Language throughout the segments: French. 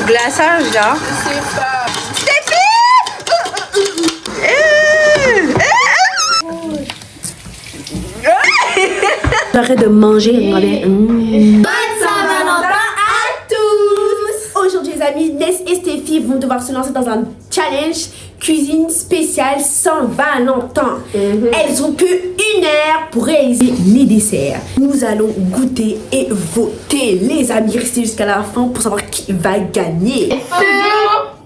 glaçage là? Je sais pas. J'arrête de manger. Bonne Saint-Valentin à tous! Aujourd'hui les amis, Ness et Stéphie vont devoir se lancer dans un challenge cuisine spéciale Saint-Valentin. Elles ont que 1 heure pour réaliser les desserts. Nous allons goûter et voter. Les amis, restez jusqu'à la fin pour savoir qui va gagner.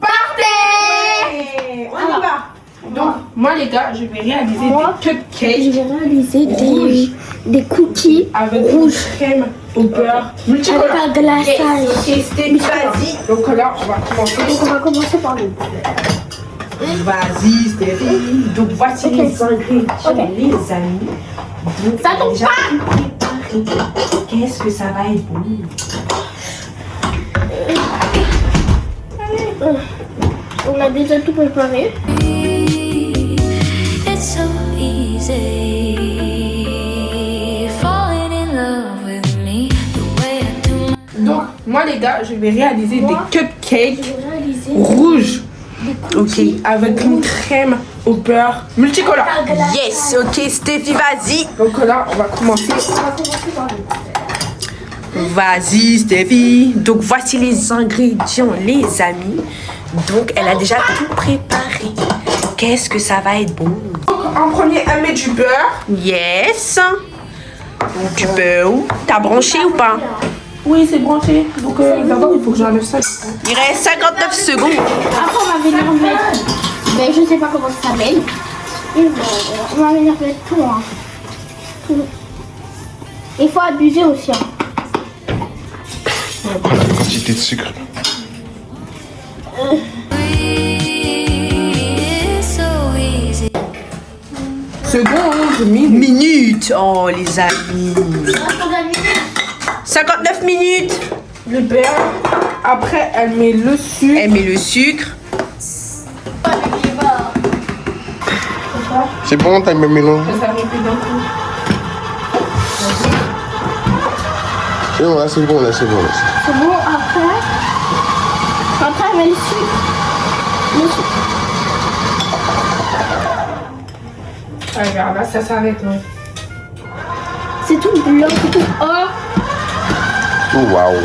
Partez! On y va. Donc, moi les gars, je vais réaliser des cupcakes. Je vais réaliser des cookies avec rouge crème au beurre multicolore. avec un glaçage. Et Stéphie, vas-y. Donc là, on va commencer. Donc on va commencer par nous. Vas-y, Stéphie. Donc voici les ingrédients, les amis. Donc, Ça tombe déjà préparé. Qu'est-ce que ça va être bon? On a déjà tout préparé. It's so easy falling in love with me the way I do. Donc, moi les gars, je vais réaliser des cupcakes Je vais réaliser rouges. Ok. Avec une crème au beurre multicolore. un glaçage. Yes, ok, Stéphie, vas-y. Donc là, on va commencer. On va commencer par nous. Vas-y, Stéphie. Donc, voici les ingrédients, les amis. Donc, elle a déjà tout préparé. Qu'est-ce que ça va être bon? Donc, en premier, elle met du beurre. Yes. Du beurre. T'as branché ou pas? Oui, c'est branché. Donc d'abord, il faut que j'enlève ça. Il reste 59 secondes. Après on va venir mettre. Mais je sais pas comment ça s'appelle. On va venir mettre tout. Hein. Tout. Il faut abuser aussi. Hein. Quantité de sucre. It's so easy. Seconde, minute. Minutes. Oh, les amis. 59 minutes. Le beurre. Après, elle met le sucre. Elle met le sucre. C'est bon, t'as même mélangé. Ça met plus d'un coup. C'est bon, là, c'est bon, là, c'est bon. Là. C'est bon, après on met le sucre. Le sucre. Ah, regarde, là, ça s'arrête. Ouais. C'est tout blanc, c'est tout. Oh, Oh, waouh.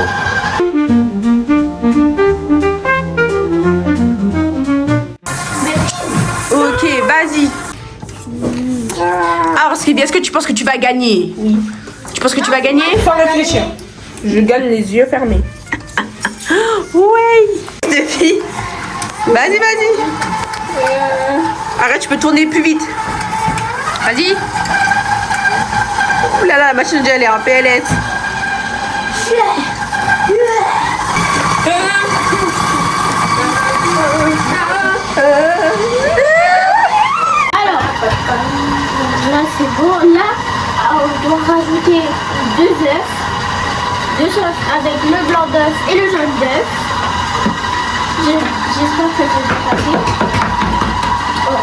Ok, vas-y. Alors, Sylvie, est-ce que tu penses que tu vas gagner? Oui. Tu penses que tu vas gagner? Sans réfléchir. Je gagne les yeux fermés. Ouais. Stéphie. Vas-y, vas-y. Arrête, tu peux tourner plus vite. Vas-y. Ouh là là, la machine de gel est en PLS. alors. Là c'est bon. Là, on doit rajouter 2 œufs. 2 sauces avec le blanc d'œuf et le jaune d'œuf. J'espère que je vais passer. Oh.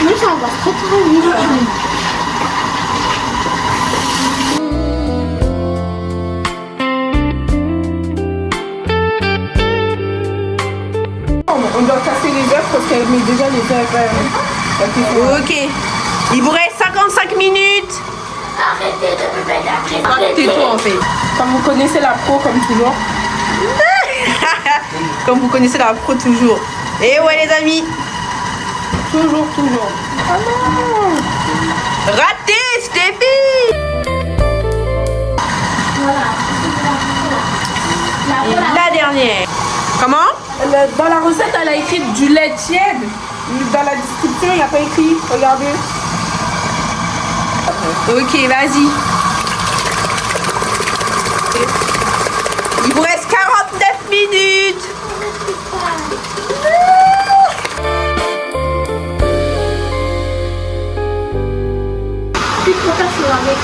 Oui, ça va très très vite. On doit casser les œufs parce qu'elle met déjà les œufs. Ok. Il vous reste 55 minutes. Arrêtez de me mettre la pression. Tais-toi en fait. Comme vous connaissez la pro, comme toujours. Comme vous connaissez la pro toujours. Et ouais les amis. Toujours, toujours. Ah non. Raté, Stéphie. Voilà. Et la dernière. Comment? Dans la recette, elle a écrit du lait tiède. Dans la description, il n'y a pas écrit. Regardez. Ok, vas-y. Il vous reste 49 minutes. Plus trop tard, je vais avec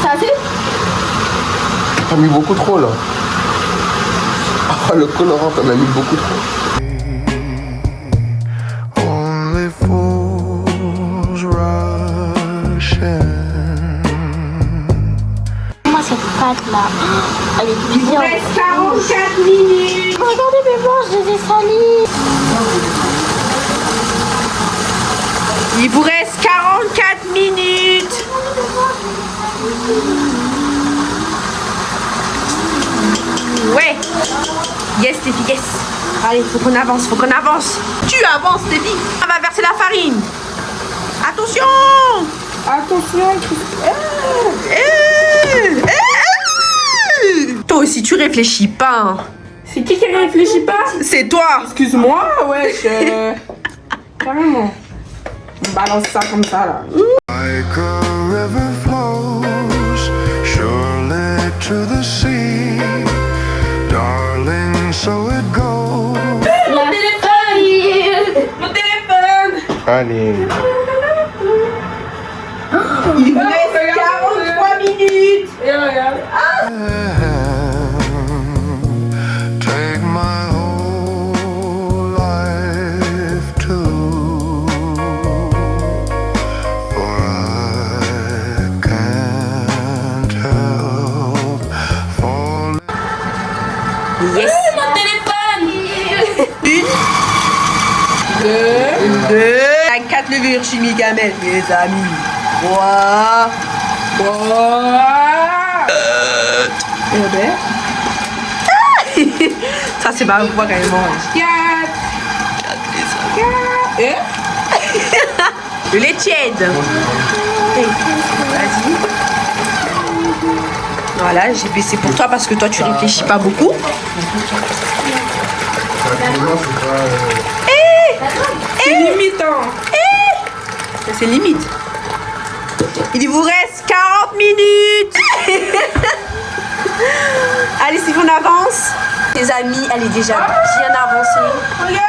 ça c'est T'as mis beaucoup trop, là. Oh, le colorant, t'en as mis beaucoup trop. Only fools rush in. Moi, cette pâte-là, elle est Il vous bizarre. reste 44 minutes. Regardez mes blanches, je les ai salies. Il vous reste 44 minutes. Ouais. Yes, Stéphie, yes. Allez, faut qu'on avance, faut qu'on avance. Tu avances, Stéphie. On va verser la farine. Attention. Attention. Toi aussi, tu réfléchis pas. Hein. C'est qui réfléchit pas? C'est toi. Excuse-moi, wesh. Carrément. On balance ça comme ça, là. Like a river flows surely to the sea, darling, so it goes. La téléphone. Mon téléphone. Allez. Il vous reste 43 minutes. Et regarde. Take my whole life too, for I can't help falling. Yes. Mon téléphone. Une, deux. La 4 levures chimiques à mettre, mes amis. 3. Eh ben. Ça, c'est ma voix carrément. 4. Et Le lait tiède. Vas-y. Voilà, j'ai baissé pour toi parce que toi, tu réfléchis pas beaucoup. c'est limitant. Ça, c'est limite. Il vous reste 40 minutes. Allez, si on avance. Tes amis, elle est déjà bien avancée. Regarde.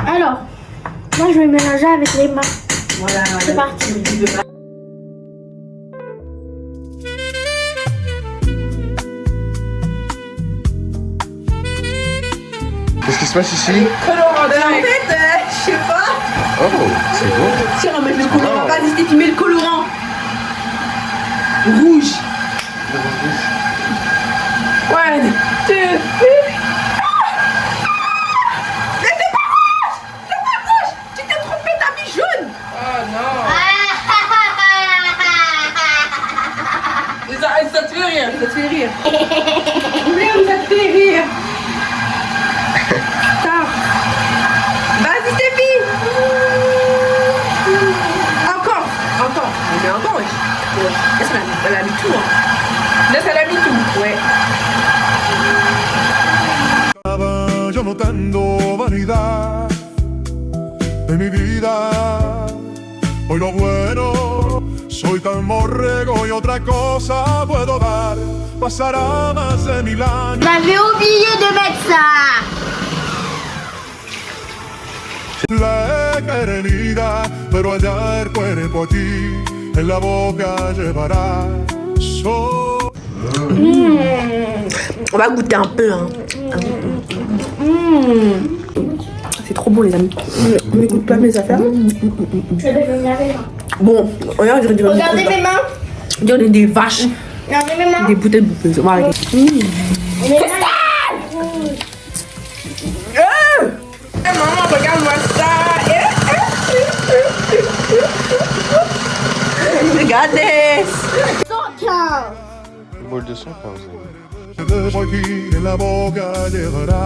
Alors, moi, je vais mélanger avec les mains. C'est parti. Qu'est-ce qui se passe ici? Colorant direct. Je sais pas. Oh, c'est beau. Si on va mettre le colorant, vas-y, Stéphie, mets le colorant. Rouge. 1, 2, 3. Tu t'es trompé, t'as mis jaune. Oh non. Ça te fait rire. Ça te fait rire. Merde, ça te fait rire. Vas-y, Stéphie. Encore. Mais encore, wesh. Elle a mis tout, hein. Laisse, elle a mis tout. Ouais. Estaba yo notando vanidad de mi vida. Hoy lo bueno, soy tan borrego y otra cosa puedo dar. Pasará más de 1000 años. J'avais oublié de mettre ça. La querida, pero allá el cuerpo a ti en la boca llevará. On va goûter un peu, hein. C'est trop bon, les amis. On n'écoute pas mes affaires. Bon, regarde, on dirait Regardez mes mains. on dirait des vaches, Regardez mes mains. des bouteilles bouffeuses. On va arrêter. Maman, regarde-moi ça. Regardez. 115. Le bol de 115. Por aquí en la boca llegará.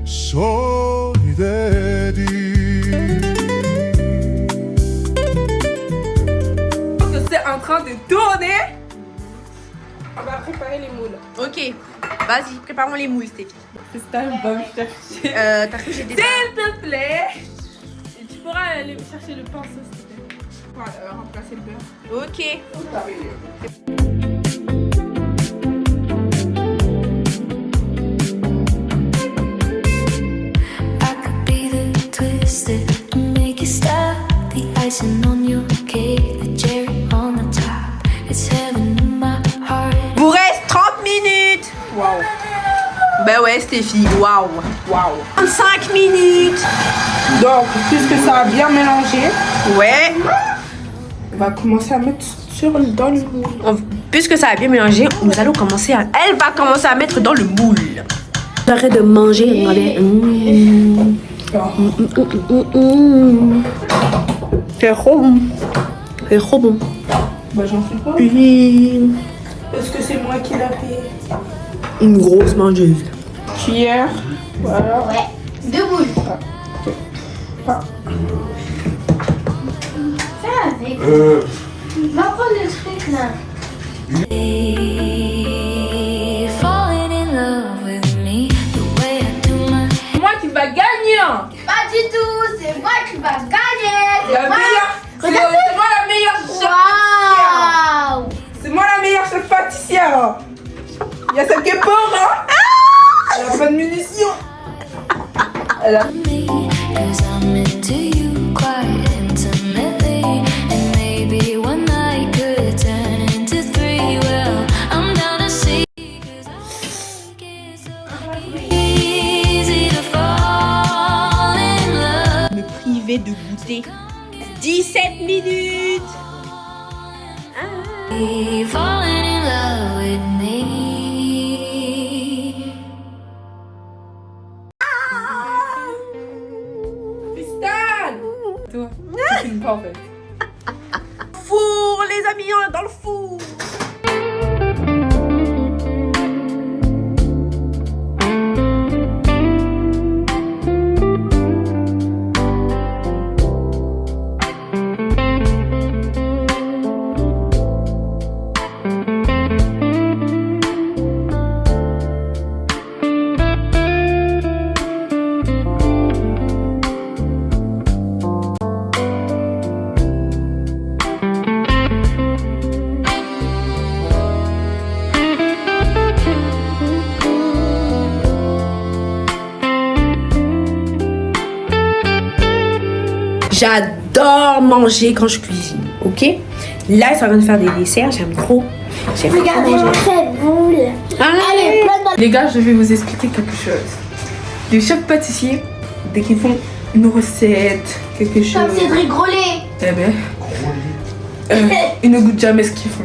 Soy de ti. Que c'est en train de tourner. On va préparer les moules. Ok, vas-y, préparons les moules, Stéphie. Christelle va me chercher. T'as cru que j'ai des... S'il te plaît. Et tu pourras aller chercher le pinceau, s'il te plaît. Pour remplacer le beurre. Ok. I could be the twist that make you stop. icing on your cake, the cherry on the top. It's heaven in my heart. Vous reste 30 minutes. Waouh. Ben ouais, Stéphie, waouh. Waouh. 25 minutes. Donc, puisque ça a bien mélangé, Ouais. on va commencer à mettre dans le moule. Puisque ça a bien mélangé, nous allons commencer à... Elle va commencer à mettre dans le moule. J'arrête de manger, regardez. C'est trop bon. C'est trop bon. Bah, j'en suis pas. Oui. Est-ce que c'est moi qui l'a fait? Une grosse mangeuse. Cuillère. Voilà. Ouais. 2 boules. Ah. Fais avec. Va prendre le truc là. Falling in love with me, the way I do my C'est moi qui va gagner. Pas du tout, c'est moi qui va gagner. La C'est moi. meilleure. C'est moi la meilleure chef. Waouh. C'est moi la meilleure chef pâtissière. Il y a celle qui est pauvre, hein. Elle a pas de munitions. Elle a... me, 'cause I'm into you quite intimately, and maybe one night could turn into 3. Well, I'm down to see, 'cause I think it's so easy to fall in love. Me priver de goûter. 17 minutes. Falling in love with me. Tristan. Toi, c'est une parfaite. Four, les amis, on est dans le four. J'adore manger quand je cuisine, ok? Là, ils sont en train de faire des desserts, j'aime trop. J'aime trop Regardez manger. cette boule. Elle est pleine de... Les gars, je vais vous expliquer quelque chose. Les chefs pâtissiers, dès qu'ils font une recette, quelque chose, Comme Cédric Grolet. eh ben, ils ne goûtent jamais ce qu'ils font.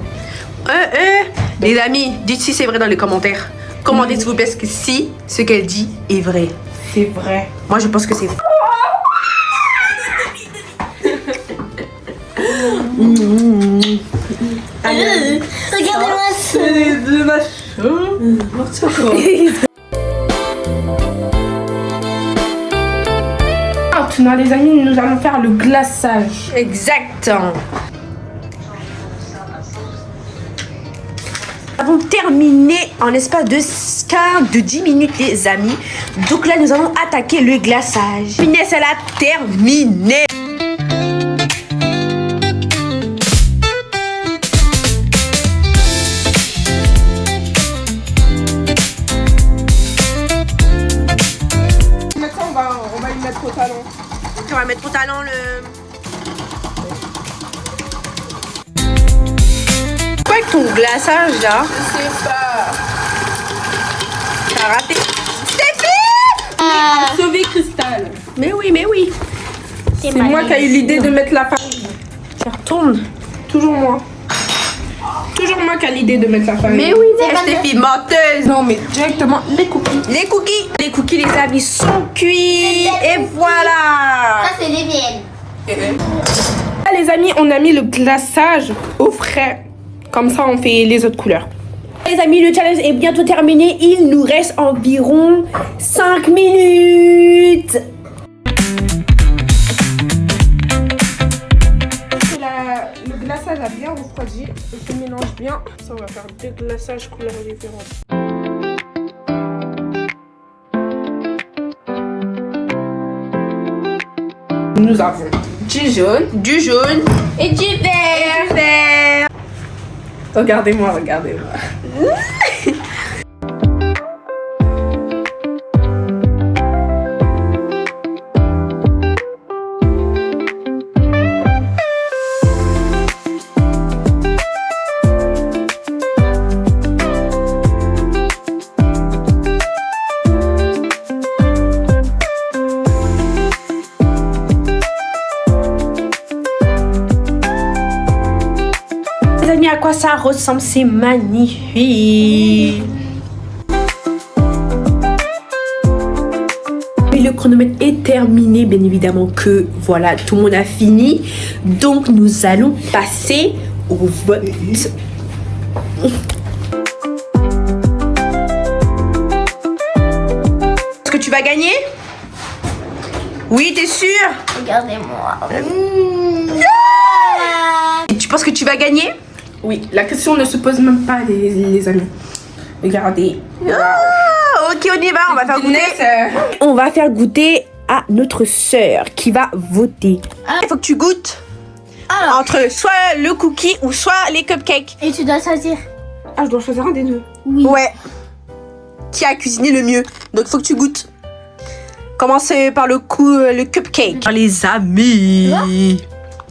Les amis, dites si c'est vrai dans les commentaires. Commandez s'il vous plaît si ce qu'elle dit est vrai. C'est vrai. Moi, je pense que c'est vrai. Regardez-moi ça. C'est de ma Maintenant, les amis, nous allons faire le glaçage. Exact. Nous avons terminé en espace de 10 minutes, les amis. Donc là, nous allons attaquer le glaçage. Inès, elle a terminé. Maintenant, on va y mettre au talon. On va mettre au talent le... Quoi avec ton glaçage là? Je sais pas. T'as raté. Stéphie! Sauver Cristal. Mais oui, mais oui. C'est moi qui ai eu l'idée de mettre la farine. Ça retourne. Toujours moi. Toujours moi qui ai l'idée de mettre la farine. Mais oui, Stéphie, menteuse. Non, mais directement les cookies. Les cookies. Les cookies, les amis, sont cuits. Et voilà. Ça, c'est les miennes. Là, les amis, on a mis le glaçage au frais. Comme ça, on fait les autres couleurs. Les amis, le challenge est bientôt terminé. Il nous reste environ 5 minutes. Le glaçage a bien refroidi. On se mélange bien. Ça, on va faire deux glaçages couleurs différentes. Nous avons du jaune Et du vert. Vert. Regardez-moi, regardez-moi. ressemble, c'est magnifique. Et le chronomètre est terminé, bien évidemment que voilà, tout le monde a fini. Donc nous allons passer au vote. Est-ce que tu vas gagner? Oui, t'es sûr? Regardez-moi. Et tu penses que tu vas gagner? Oui, la question ne se pose même pas, les amis. Regardez. Ok, on y va, on va faire goûter. Ness, On va faire goûter à notre sœur qui va voter. Il faut que tu goûtes Alors. entre soit le cookie ou soit les cupcakes. Et tu dois choisir. Ah, je dois choisir un des deux. Oui. Ouais. Qui a cuisiné le mieux? Donc il faut que tu goûtes. Commencez par le cupcake. Les amis.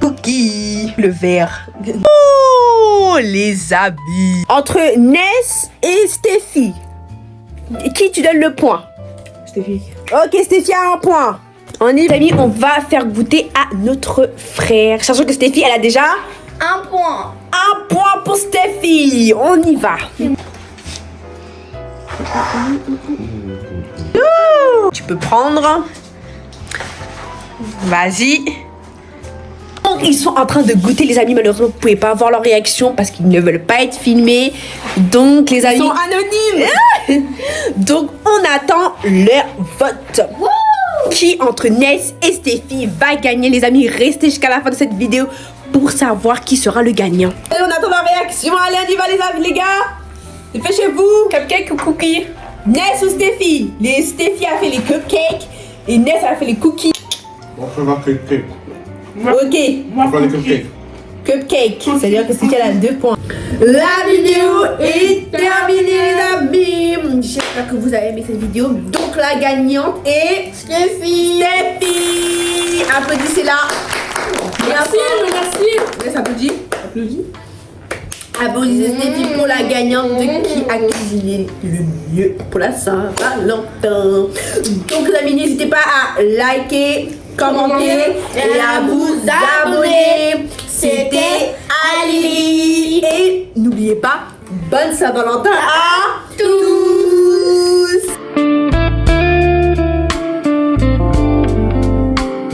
Cookie. Le verre. Oh, les amis. Entre Ness et Steffi, qui tu donnes le point? Stéphie. Ok, Steffi a un point. On y va. Amis, on va faire goûter à notre frère. Sachant que Steffi, elle a déjà Un point. un point pour Steffi. On y va. Tu peux prendre. Vas-y. Donc, ils sont en train de goûter, les amis. Malheureusement, vous pouvez pas voir leur réaction parce qu'ils ne veulent pas être filmés. Donc, les amis. Ils sont anonymes. Donc, on attend leur vote. Qui entre Ness et Steffi va gagner, les amis? Restez jusqu'à la fin de cette vidéo pour savoir qui sera le gagnant. Et on attend la réaction. Allez, on y va, les amis, les gars. C'est fait chez vous. Cupcake ou cookie? Ness ou Steffi? Steffi a fait les cupcakes et Ness a fait les cookies. On fait ma cupcake. Ok, On fait les cupcakes. cupcake. C'est-à-dire que Steffi a 2 points. La vidéo est terminée, les amis. J'espère que vous avez aimé cette vidéo. Donc la gagnante est Steffi. Steffi. Applaudissez-la. Merci. Laisse applaudir. Applaudis. Applaudissez Steffi pour la gagnante de qui a cuisiné le mieux pour la Saint-Valentin. Donc les amis, n'hésitez pas à liker, commenter et à vous abonner. C'était Ali. Et n'oubliez pas, bonne Saint-Valentin à tous.